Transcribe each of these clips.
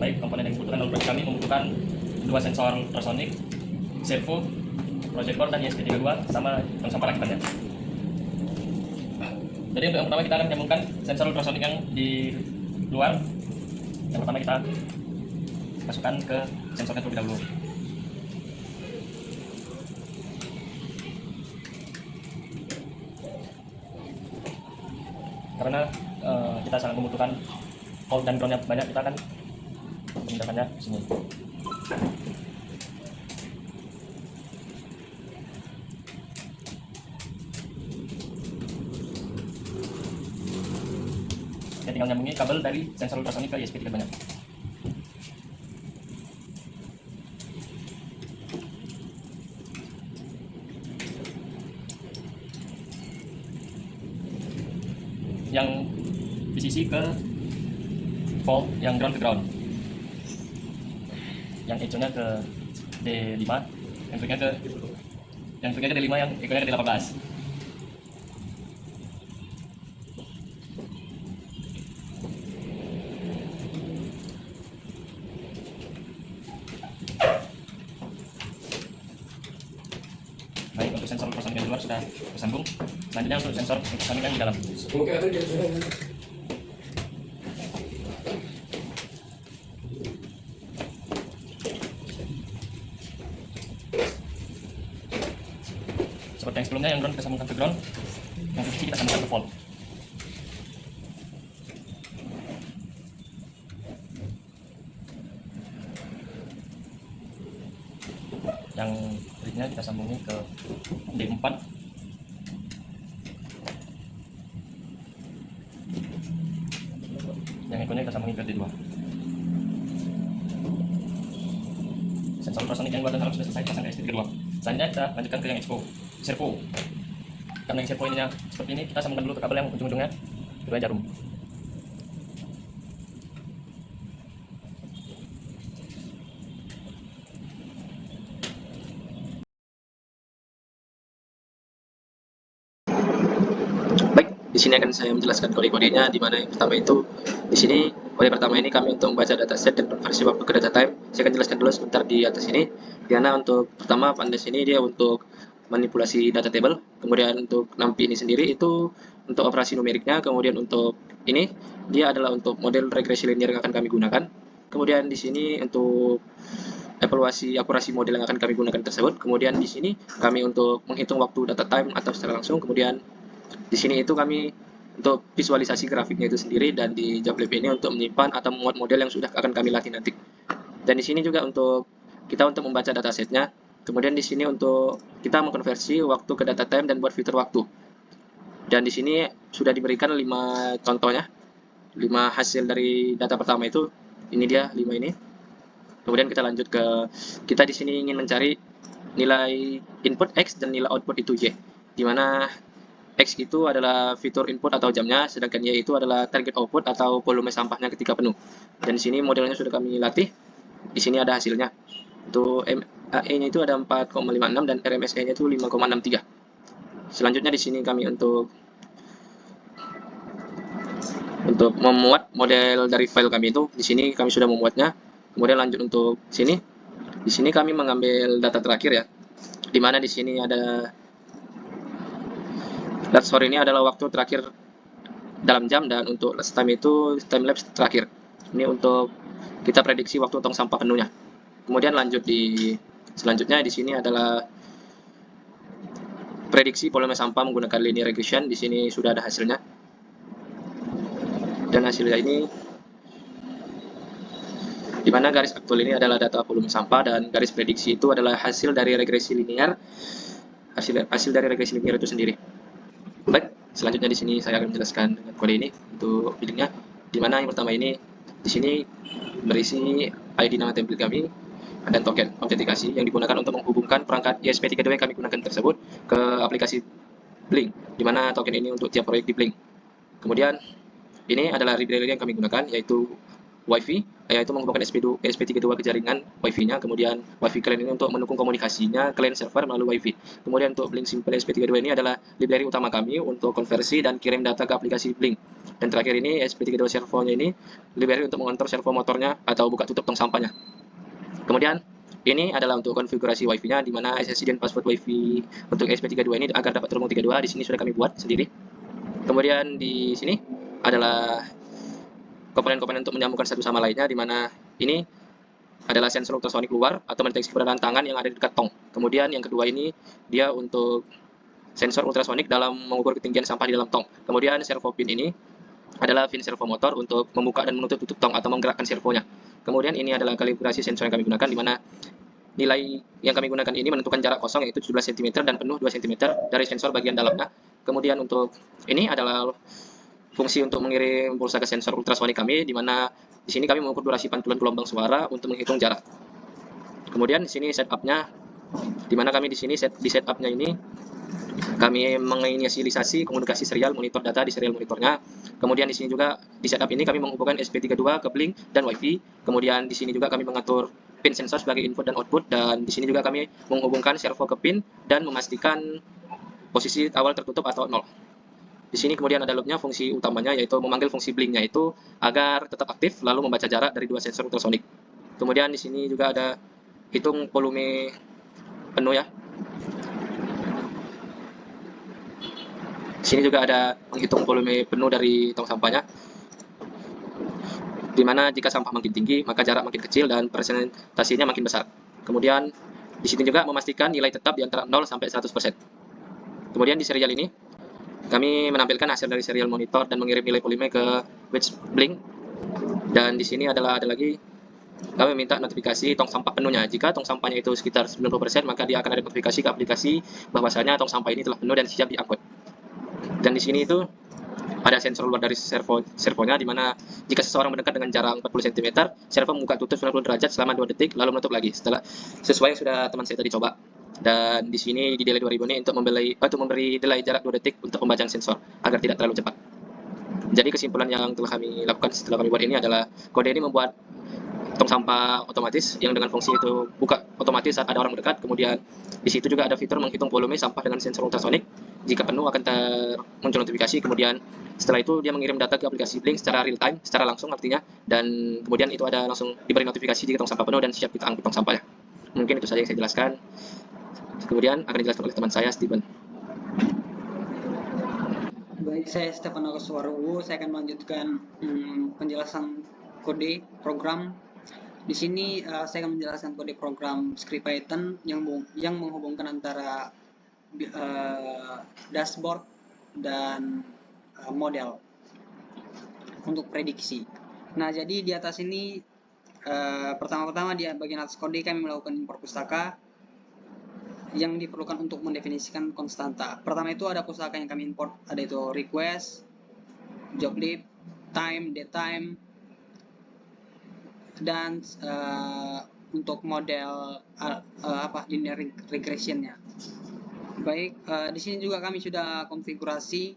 Baik, komponen yang dibutuhkan dalam proyek kami membutuhkan 2 sensor ultrasonic, servo, projector, dan ESP32 sama tong sampah rakitannya. Jadi untuk yang pertama kita akan menyambungkan sensor ultrasonic yang di luar. Yang pertama kita masukkan ke sensornya terlebih dahulu. Karena kita sangat membutuhkan volt dan ground yang banyak, kita akan memindahkannya ke sini. Kita tinggal nyambungin kabel dari sensor ultrasonic ke ESP32 nya. Yang VCC ke volt, yang ground ke ground, yang eco-nya ke D5, yang triknya ke D5, yang eco-nya ke D18. Baik, untuk sensor ultrasonic yang di luar sudah tersambung. Selanjutnya untuk sensor ultrasonic yang di dalam. Seperti yang sebelumnya, yang ground kita sambungkan ke ground, yang VCC kita sambungkan ke volt. Yang triknya kita sambungin ke D4. Yang eco-nya kita sambungin ke D2. Sensor ultrasonic yang luar dan dalam sudah selesai pasang ke ESP32. Selanjutnya kita lanjutkan ke yang servo. Karena yang servo ininya seperti ini, kita sambungkan dulu ke kabel yang ujung-ujungnya kedua jarum. Baik, di sini akan saya menjelaskan kode-kodenya, di mana yang pertama itu di sini kode pertama ini kami untuk membaca dataset dan konversi waktu ke data time. Saya akan jelaskan dulu sebentar di atas ini. Di mana untuk pertama pandas ini dia untuk manipulasi data table, kemudian untuk NumPy ini sendiri itu untuk operasi numeriknya, kemudian untuk ini dia adalah untuk model regresi linear yang akan kami gunakan. Kemudian di sini untuk evaluasi akurasi model yang akan kami gunakan tersebut. Kemudian di sini kami untuk menghitung waktu data time atau secara langsung. Kemudian di sini itu kami untuk visualisasi grafiknya itu sendiri, dan di Joblab ini untuk menyimpan atau memuat model yang sudah akan kami latih nanti. Dan di sini juga untuk kita untuk membaca datasetnya. Kemudian di sini untuk kita mengkonversi waktu ke data time dan buat fitur waktu. Dan di sini sudah diberikan 5 contohnya, 5 hasil dari data pertama itu. Ini dia 5 ini. Kemudian kita lanjut ke kita di sini ingin mencari nilai input X dan nilai output itu Y, di mana X itu adalah fitur input atau jamnya, sedangkan Y itu adalah target output atau volume sampahnya ketika penuh. Dan di sini modelnya sudah kami latih. Di sini ada hasilnya. Untuk MAE-nya itu ada 4,56 dan RMSE-nya itu 5,63. Selanjutnya di sini kami untuk memuat model dari file kami itu, di sini kami sudah memuatnya. Kemudian lanjut untuk sini. Di sini kami mengambil data terakhir ya. Di mana di sini ada data sore ini adalah waktu terakhir dalam jam, dan untuk last time itu time lapse terakhir. Ini untuk kita prediksi waktu tong sampah penuhnya. Kemudian lanjut di selanjutnya di sini adalah prediksi volume sampah menggunakan linear regression. Di sini sudah ada hasilnya. Dan hasilnya ini di mana garis aktual ini adalah data volume sampah dan garis prediksi itu adalah hasil dari regresi linear, hasil dari regresi linear itu sendiri. Baik, selanjutnya di sini saya akan menjelaskan dengan kode ini untuk billingnya, di mana yang pertama ini di sini berisi ID nama template kami dan token autentikasi yang digunakan untuk menghubungkan perangkat ESP32 yang kami gunakan tersebut ke aplikasi Blink, di mana token ini untuk tiap proyek di Blink. Kemudian ini adalah library yang kami gunakan, yaitu WiFi, yaitu menghubungkan SP32 ke jaringan WiFi-nya. Kemudian WiFi client ini untuk mendukung komunikasinya client server melalui WiFi. Kemudian untuk Blink Simple SP32 ini adalah library utama kami untuk konversi dan kirim data ke aplikasi Blink. Dan terakhir ini SP32 servonya ini library untuk mengontrol servo motornya atau buka tutup tong sampahnya. Kemudian ini adalah untuk konfigurasi WiFi-nya, di mana SSID dan password WiFi untuk SP32 ini agar dapat terhubung 32. Di sini sudah kami buat sendiri. Kemudian di sini adalah komponen-komponen untuk menyambungkan satu sama lainnya, di mana ini adalah sensor ultrasonik luar atau mendeteksi keberadaan tangan yang ada di dekat tong. Kemudian yang kedua ini dia untuk sensor ultrasonik dalam mengukur ketinggian sampah di dalam tong. Kemudian servo pin ini adalah pin servo motor untuk membuka dan menutup tutup tong atau menggerakkan servonya. Kemudian ini adalah kalibrasi sensor yang kami gunakan, di mana nilai yang kami gunakan ini menentukan jarak kosong yaitu 17 cm dan penuh 2 cm dari sensor bagian dalamnya. Kemudian untuk ini adalah fungsi untuk mengirim pulsa ke sensor ultrasonik kami, di mana di sini kami mengukur durasi pantulan gelombang suara untuk menghitung jarak. Kemudian di sini setupnya, di mana kami di sini di setupnya ini kami menginisialisasi komunikasi serial monitor data di serial monitornya. Kemudian di sini juga di setup ini kami menghubungkan SP32 ke Blink dan WiFi. Kemudian di sini juga kami mengatur pin sensor sebagai input dan output, dan di sini juga kami menghubungkan servo ke pin dan memastikan posisi awal tertutup atau 0. Di sini kemudian ada loopnya, fungsi utamanya yaitu memanggil fungsi blinknya itu agar tetap aktif lalu membaca jarak dari dua sensor ultrasonik. Kemudian di sini juga ada hitung volume penuh ya. Di sini juga ada menghitung volume penuh dari tong sampahnya, di mana jika sampah makin tinggi maka jarak makin kecil dan presentasinya makin besar. Kemudian di sini juga memastikan nilai tetap di antara 0 sampai 100%. Kemudian di serial ini kami menampilkan hasil dari serial monitor dan mengirim nilai volume ke Wedge Blink. Dan di sini ada lagi kami minta notifikasi tong sampah penuhnya. Jika tong sampahnya itu sekitar 90%, maka dia akan ada notifikasi ke aplikasi bahwasanya tong sampah ini telah penuh dan siap diangkut. Dan di sini itu ada sensor luar dari servonya, di mana jika seseorang mendekat dengan jarak 40 cm, servo membuka tutup 90 derajat selama 2 detik lalu menutup lagi setelah sesuai yang sudah teman saya tadi coba. Dan di sini di delay 2000 ini untuk memberi delay jarak 2 detik untuk pembacaan sensor agar tidak terlalu cepat. Jadi kesimpulan yang telah kami lakukan setelah kami buat ini adalah kode ini membuat tong sampah otomatis yang dengan fungsi itu buka otomatis saat ada orang mendekat. Kemudian di situ juga ada fitur menghitung volume sampah dengan sensor ultrasonik. Jika penuh akan muncul notifikasi. Kemudian setelah itu dia mengirim data ke aplikasi Blink secara real time, secara langsung artinya. Dan kemudian itu ada langsung diberi notifikasi jika tong sampah penuh dan siap kita angkut tong sampahnya. Mungkin itu saja yang saya jelaskan. Kemudian akan dijelaskan oleh teman saya, Steven. Baik, saya Stefan Aguswaru. Saya akan melanjutkan penjelasan kode program. Di sini saya akan menjelaskan kode program script Python yang menghubungkan antara dashboard dan model untuk prediksi. Nah, jadi di atas ini pertama-tama di bagian atas kode kami melakukan import pustaka yang diperlukan untuk mendefinisikan konstanta. Pertama itu ada pustaka yang kami import, ada itu request, joblib, time, datetime, dan untuk model linear regressionnya. Baik, di sini juga kami sudah konfigurasi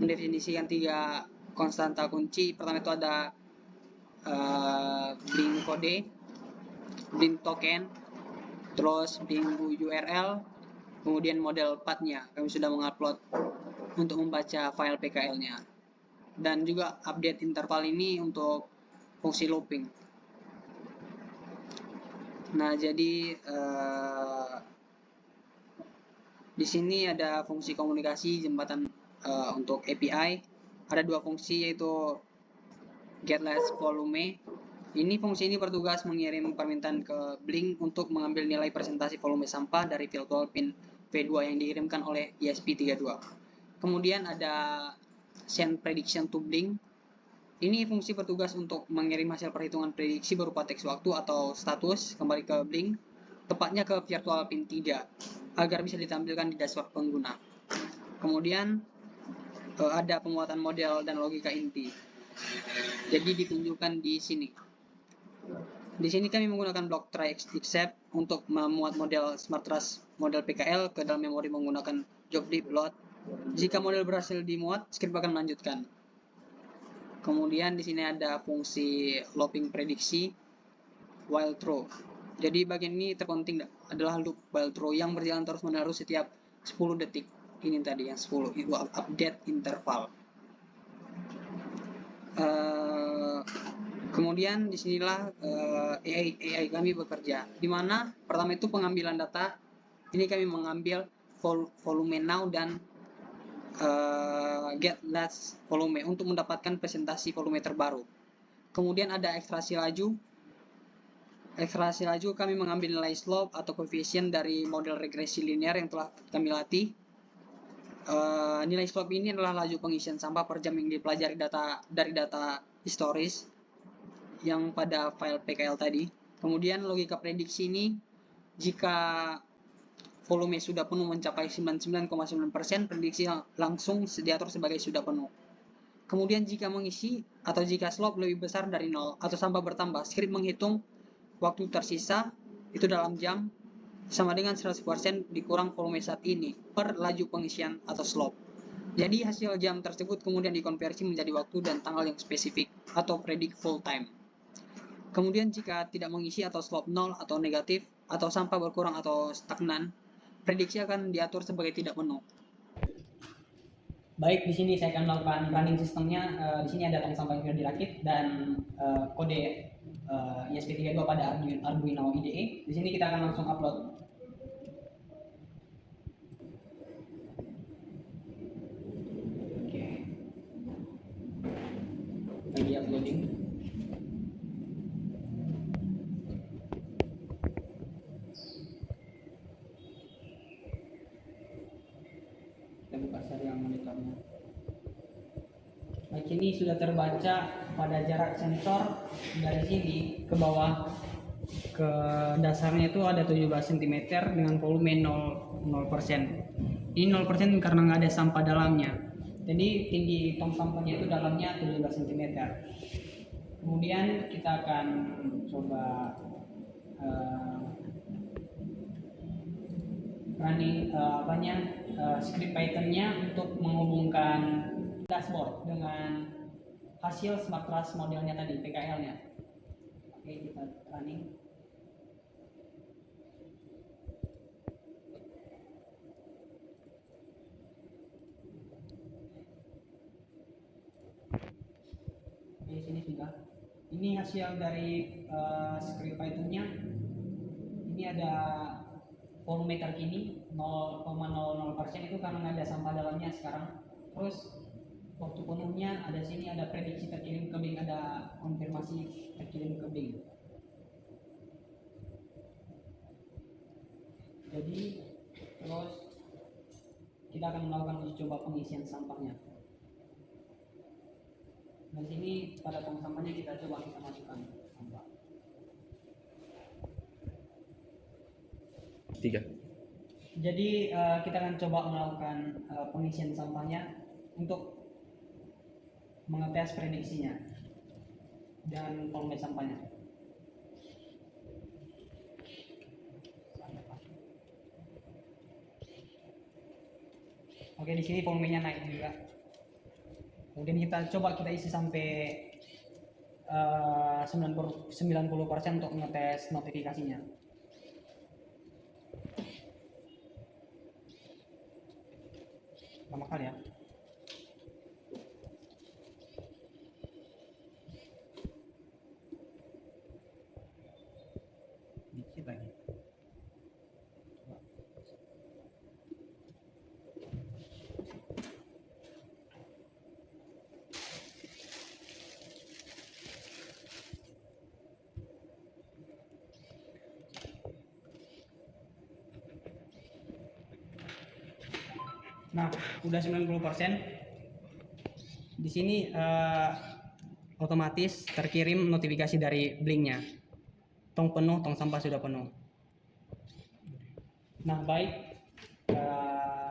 mendefinisikan 3 konstanta kunci. Pertama itu ada Blink kode, Blink token, terus Blink URL, kemudian model path-nya. Kami sudah mengupload untuk membaca file PKL-nya. Dan juga update interval ini untuk fungsi looping. Nah, jadi di sini ada fungsi komunikasi jembatan untuk API. Ada 2 fungsi yaitu getLastVolume. Fungsi ini bertugas mengirim permintaan ke Blink untuk mengambil nilai presentasi volume sampah dari virtual pin V2 yang dikirimkan oleh ESP32. Kemudian ada send prediction to Blink. Ini fungsi bertugas untuk mengirim hasil perhitungan prediksi berupa teks waktu atau status kembali ke Blink, tepatnya ke virtual pin 3, agar bisa ditampilkan di dashboard pengguna. Kemudian ada pemuatan model dan logika inti. Jadi ditunjukkan di sini. Di sini kami menggunakan blok try except untuk memuat model smart trust model PKL ke dalam memori menggunakan joblib load. Jika model berhasil dimuat, script akan melanjutkan. Kemudian di sini ada fungsi looping prediksi while through. Jadi bagian ini terpenting adalah loop while through yang berjalan terus-menerus setiap 10 detik. Ini tadi yang 10 itu update interval. Kemudian disinilah AI kami bekerja. Dimana pertama itu pengambilan data. Ini kami mengambil volume now dan get last volume untuk mendapatkan presentasi volume terbaru. Kemudian ada ekstraksi laju. Ekstraksi laju kami mengambil nilai slope atau koefisien dari model regresi linear yang telah kami latih. Nilai slope ini adalah laju pengisian sampah per jam yang dipelajari dari data historis yang pada file PKL tadi. Kemudian logika prediksi ini, jika volume sudah penuh mencapai 99,9%, prediksi langsung diatur sebagai sudah penuh. Kemudian jika mengisi atau jika slope lebih besar dari 0 atau sampah bertambah, script menghitung waktu tersisa itu dalam jam sama dengan 100% dikurang volume saat ini per laju pengisian atau slope. Jadi hasil jam tersebut kemudian dikonversi menjadi waktu dan tanggal yang spesifik atau predict full time. Kemudian jika tidak mengisi atau slope 0 atau negatif atau sampah berkurang atau stagnan, prediksi akan diatur sebagai tidak penuh. Baik, di sini saya akan melakukan running sistemnya. Di sini ada tong sampah yang sudah dirakit dan kode ESP32 pada Arduino IDE. Di sini kita akan langsung upload. Oke. Lagi uploading. Kita buka serial monitornya. Baik, ini sudah terbaca pada jarak sensor dari sini ke bawah ke dasarnya itu ada 17 cm dengan volume 0%. Ini 0% karena nggak ada sampah dalamnya. Jadi tinggi tong sampahnya itu dalamnya 17 cm. Kemudian kita akan coba running script Python-nya untuk menghubungkan dashboard dengan hasil smart trust modelnya tadi, PKL-nya. Oke, kita running. Oke, sini sudah. Ini hasil dari script Python-nya. Ini ada volume terkini 0,00% itu karena nggak ada sampah dalamnya sekarang. Terus waktu penuhnya ada sini, ada prediksi terkirim ke bank, ada konfirmasi terkirim ke bank. Jadi terus kita akan melakukan uji coba pengisian sampahnya. Dan sini pada tong sampahnya kita coba masukkan sampah. 3. Jadi kita akan coba melakukan pengisian sampahnya untuk mengetes prediksinya dan volume sampahnya. Oke, di sini volumenya naik juga. Kemudian kita isi sampai 90% untuk mengetes notifikasinya. Lama kali ya. Dikit lagi. Nah, udah 90%. Di sini otomatis terkirim notifikasi dari blinknya. Tong penuh, tong sampah sudah penuh. Nah, baik.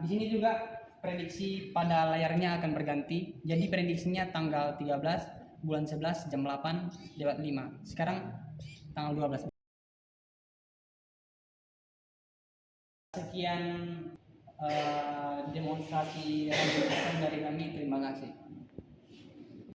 Di sini juga prediksi pada layarnya akan berganti. Jadi prediksinya tanggal 13 bulan 11 jam 8:05. Sekarang tanggal 12. Sekian demonstrasi dari kami. Terima kasih.